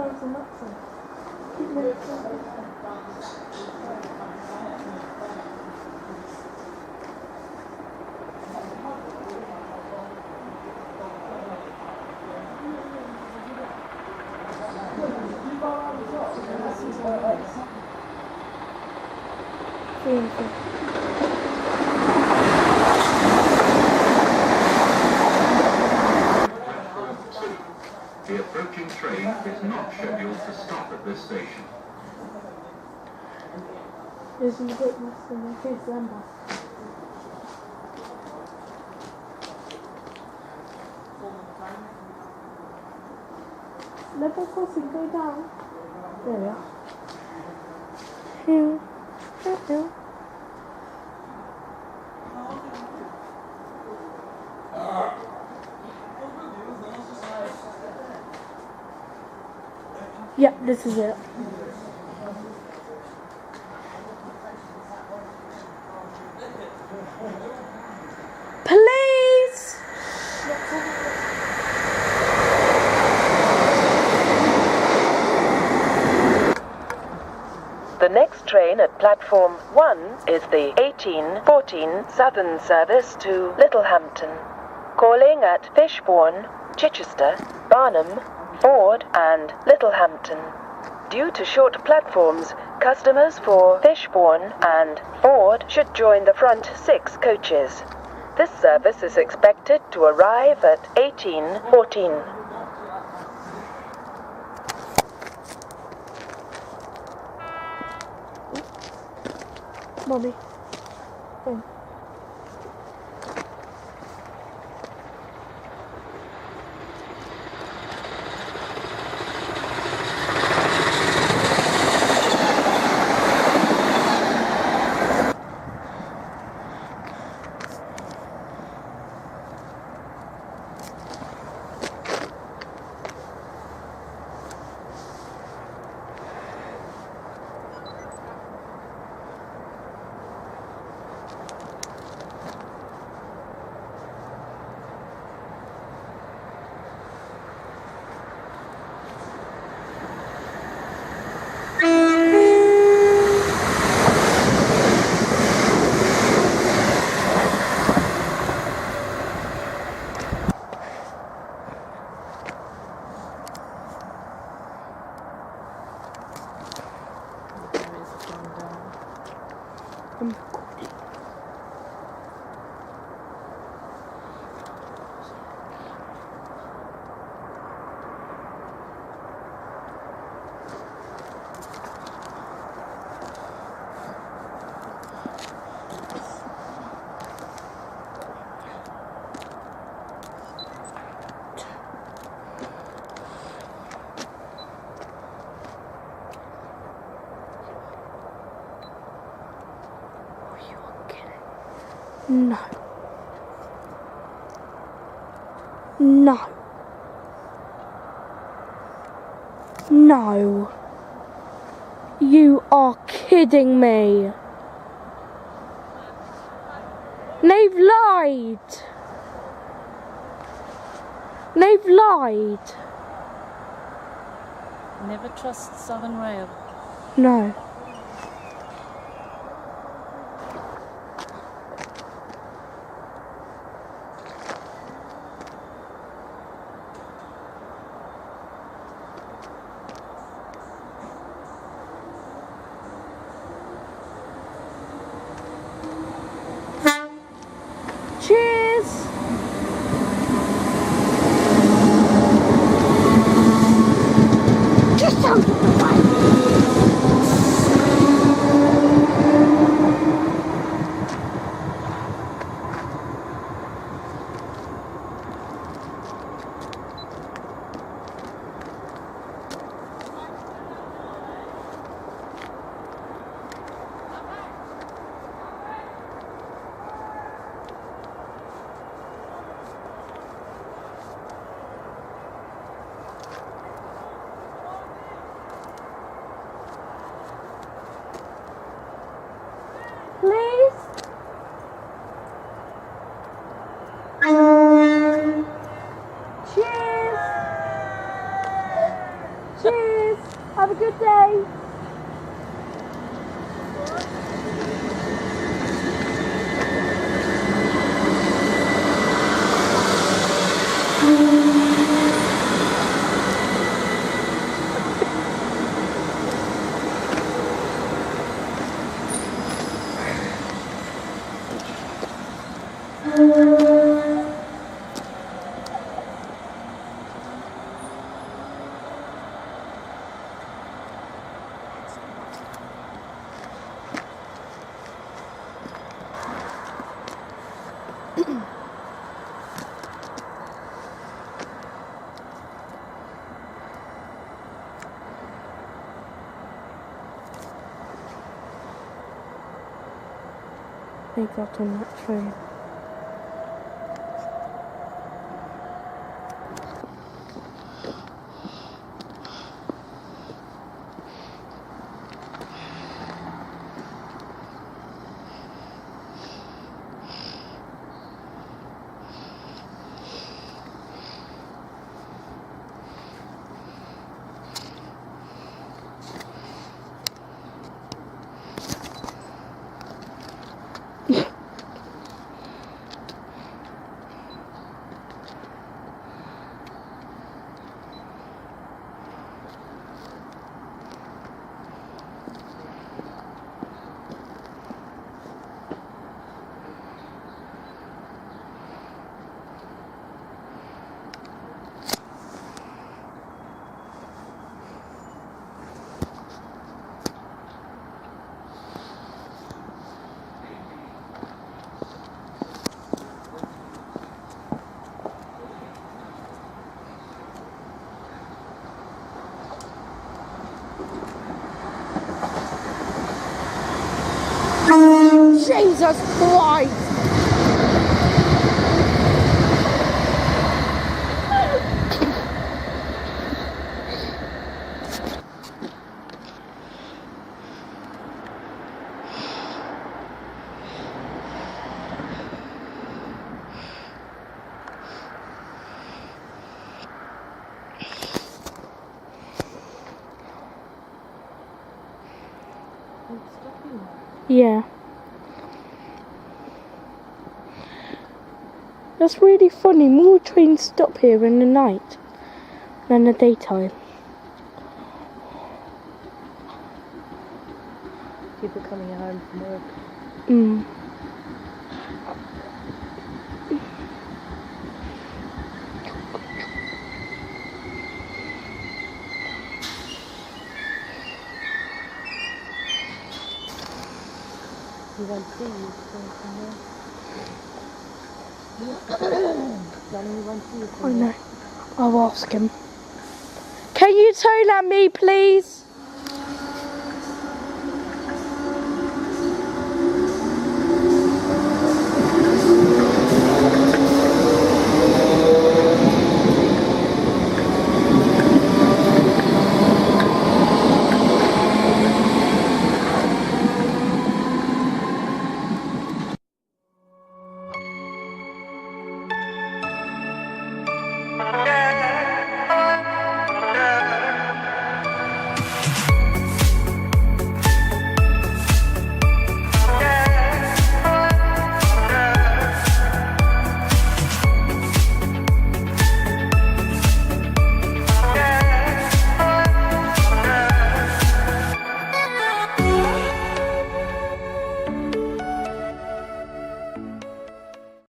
Wales and Luxembourg. Keep moving. The approaching train is not scheduled to stop at this station. There's a bit less than a case number. Level crossing, go down. There we are. Yep, this is it. Please! The next train at platform 1 is the 1814 Southern service to Littlehampton, calling at Fishbourne, Chichester, Barnham, Ford and Littlehampton. Due to short platforms, customers for Fishbourne and Ford should join the front 6 coaches. This service is expected to arrive at 1814. Mommy. Oh. No. No. No. You are kidding me. They've lied. They've lied. Never trust Southern Rail. No. Cheers! Just out of the way! They got on that train. Jesus Christ! Yeah. That's really funny. More trains stop here in the night than the daytime. People coming home from work. Mm. You won't see you from there. Johnny, you won't see you I from there. know. I'll ask him. Can you tow land me, please?